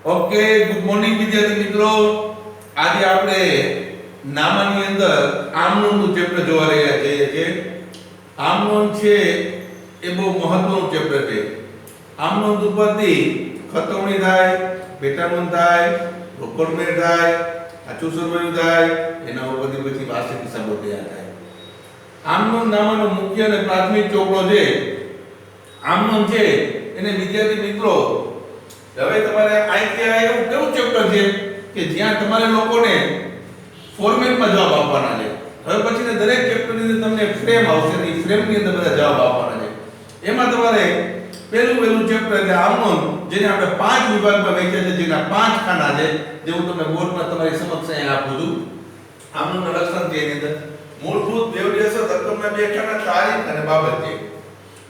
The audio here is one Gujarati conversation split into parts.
ઓકે, ગુડ મોર્નિંગ વિદ્યાર્થી મિત્રો. આજે આપણે નામાની અંદર આમનોંધનું ચેપ્ટર જોવા રહ્યા છીએ. આમનોંધ છે એ બહુ મહત્વનું ચેપ્ટર છે. આમનોંધ ઉપરથી ખતવણી થાય, પેટાનોંધ થાય, રોકડમેળ થાય, સાચું સરવાળું થાય, એના ઉપરથી પછી વાર્ષિક હિસાબો તૈયાર થાય. આમનોંધ નામાનો મુખ્ય અને પ્રાથમિક ચોપડો છે. આમનોંધ છે એને વિદ્યાર્થી મિત્રો હવે તમારે આઈટીઆઈ એવું કેવું ચેપ્ટર છે કે જ્યાં તમારે લોકોને ફોર્મેટમાં જવાબ આપવાના છે. હવે પછીના દરેક ચેપ્ટરની અંદર તમને ફ્રેમ આવશે અને એ ફ્રેમની અંદર બધા જવાબ આપવાના છે. એમાં તમારે પહેલું ચેપ્ટર એટલે આમનોંધ, જેને આપણે 5 વિભાગમાં વહેંચ્યા છે, જેના 5 ખાના છે, જે હું તમને બોર્ડમાં તમારી સમક્ષ અહીંયા આપું છું. આમનોંધના લક્ષણ છે એની અંદર મૂળભૂત, બેવડી અસર, રકમના 2 ખાના, તારીખ અને બાબત છે.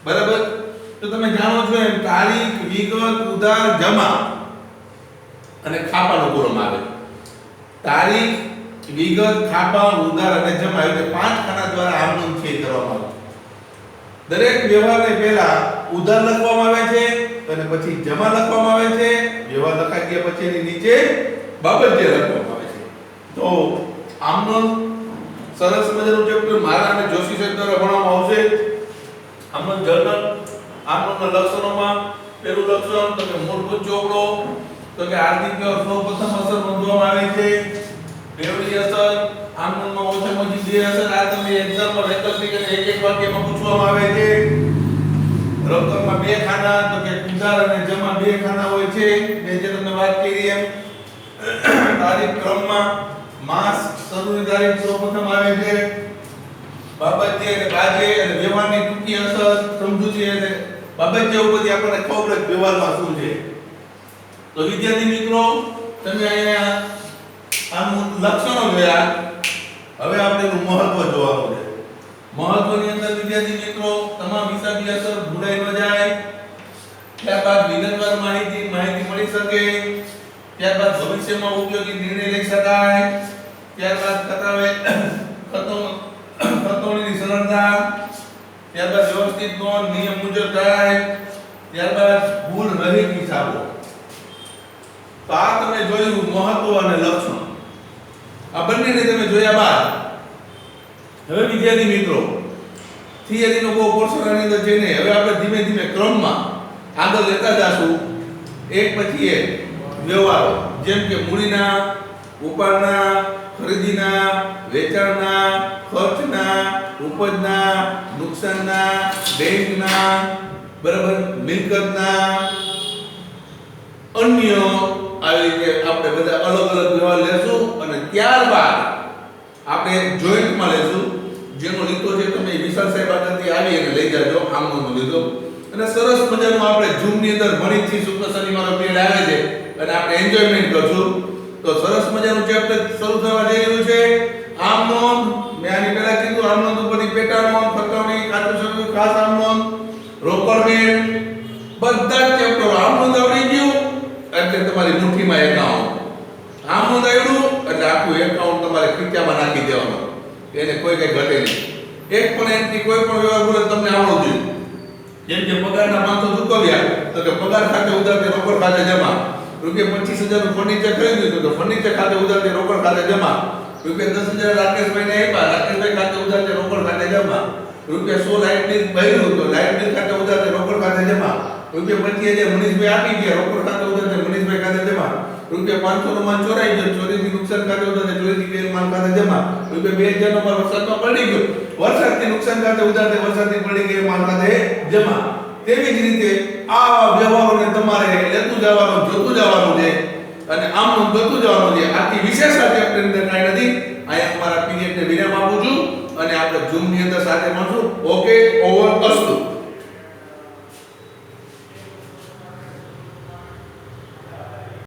બરાબર? તો તમે જાણો છો એમ તારીખ, વિગત, ઉધાર, જમા અને ખાપાનો પૂરવામાં આવે. તારીખ, વિગત, ખાપા, ઉધાર અને જમા એટલે 5 ખાના દ્વારા આમનોંધ છે કરવામાં આવે. દરેક વ્યવહારને પહેલા ઉધાર લખવામાં આવે છે અને પછી જમા લખવામાં આવે છે. વ્યવહાર લખાઈ ગયા પછી એની નીચે બાબત જે લખવામાં આવે છે. તો આમનોંધ સરસ મજાનું ચેપ્ટર મારા અને જોશી સર દ્વારા ભણવામાં આવશે. આમનોંધ જર્નલ. આમનોંધના લક્ષણોમાં પહેલું લક્ષણ તો કે મૂળભૂત ચોપડો, તો કે આર્થિક સૌપ્રથમ અસર નોંધવામાં આવે છે. બેવડી અસર, આમનોંધમાં ઓછામાં ઓછી 2 અસર, આ તમે એક્ઝામમાં વૈકલ્પિક અને એક વાક્યમાં પૂછવામાં આવે છે. રકમમાં 2 ખાના, તો કે ઉધાર અને જમા 2 ખાના હોય છે, મેં જે તમને વાત કરી એમ. તારીખ ક્રમમાં માસ, શરૂની તારીખ સૌપ્રથમ આવે છે. બાબત છે અને બાજે અને વ્યવહારની ટૂંકી અસર, સમજૂતી અને બાબત જે ઉપરથી આપણને ખબર પડે વ્યવહારમાં શું છે. તો વિદ્યાર્થી મિત્રો તમે અહીંયા આમ લક્ષણો જોયા. હવે આપણે એનું મહત્વ જોવાનું છે. મહત્વની અંદર વિદ્યાર્થી મિત્રો તમામ હિસાબી અસર ભૂલાઈ ન જાય. ત્યારબાદ વિગતવાર માહિતી મળી શકે. ત્યારબાદ ભવિષ્યમાં ઉપયોગી નિર્ણય લઈ શકાય. ત્યારબાદ ખતવણીની સરળતા. ત્યારબાદ વ્યવસ્થિત નોંધ નિયમ મુજબ થાય. ત્યારબાદ ભૂલ રહિત હિસાબો. તો આ તમે જોયું મહત્વ અને લક્ષણ. આ બંનેને તમે જોયા બાદ હવે વિદ્યાર્થી મિત્રો થિયરીનો બહુ પોર્શન આની અંદર છે ને. હવે આપણે ધીમે ધીમે ક્રમમાં આગળ લેતા જાશું, એક પછી એક વ્યવહારો, જેમ કે મૂડીના, ઉપાડના, ખરીદીના, વેચાણના, ખર્ચના, ઉપજના, નુકસાનના, બેંકના, બરાબર, મિલકતના, અન્ય આવી રીતે આપણે બધા અલગ અલગ વ્યવહાર લેશું. અને ત્યારબાદ આપણે જોઈન્ટમાં લેશું, જેનો લીધો છે તમે વિશાલ સાહેબ આગળથી આવી અને લઈ જાજો. આમનો લીધો અને સરસ મજાનું આપણે ઝૂમની અંદર ભણી થી શુક્ર શનિવારનો પીરિયડ આવે છે અને આપણે એન્જોયમેન્ટ કરશું. તો સરસ મજાનું ચેપ્ટર શરૂ થવા જઈ રહ્યું છે. આમનોંધ મેં આની પહેલા કીધું, આમનોંધ ઉપરથી પેટાનોંધ, ખતવણી, ખાતું સરવાળું, ખાસ આમનોંધ, રોકડમેળ, બધા જ ચેપ્ટરો. આમનોંધ આવડી ગયું એટલે તમારી મુઠ્ઠીમાં એકાઉન્ટ. આમનોંધ આવડ્યું એટલે આખું એકાઉન્ટ તમારે ખીચામાં નાખી દેવાનું, એને કોઈ કઈ ઘટે નહીં. એક પણ એન્ટ્રી કોઈ પણ વ્યવહાર બોલે તમને આવડવું જોઈએ. જેમ કે પગારના 500 ચૂકવ્યા તો કે પગાર ખાતે ઉધાર કે રોકડ ખાતે જમા. રૂપિયા 25,000 નું ફર્નિચર ખરીદ્યું તો ફર્નિચર ખાતે ઉધાર કે રોકડ ખાતે જમા. રૂપિયા 10,000 રાકેશભાઈને આપ્યા, રાકેશભાઈ ખાતે ઉધાર કે રોકડ ખાતે જમા. રૂપિયા 100 લાઇટ બિલ ભર્યું તો લાઇટ બિલ ખાતે ઉધાર કે રોકડ ખાતે જમા. રૂપિયા 25,000 મનીષભાઈ આપી ગયા, રોકડ ખાતે ઉધાર કે મનીષભાઈ ખાતે જમા. રૂપિયા 500 નો માલ ચોરાઈ ગયો, ચોરીથી નુકસાન ખાતે ઉધાર કે ચોરીથી ગયેલ માલ ખાતે જમા. રૂપિયા 2,000 નો માલ વરસાદમાં પડી ગયો, વરસાદથી નુકસાન ખાતે ઉધાર કે વરસાદથી પડી ગયેલ માલ ખાતે જમા. તેવી જ રીતે આ વ્યવહારોને તમારે લેતું જવાનું, જોતું જવાનું છે અને આમનું જોતું જવાનું છે. આથી વિશેષ આ ચેપ્ટરની અંદર કાંઈ નથી. અહીંયા અમારા પીરિયડને વિરામ આપું છું અને આપણે ઝૂમની અંદર સાથે મળશું. ઓકે, ઓવર, અસ્તુ.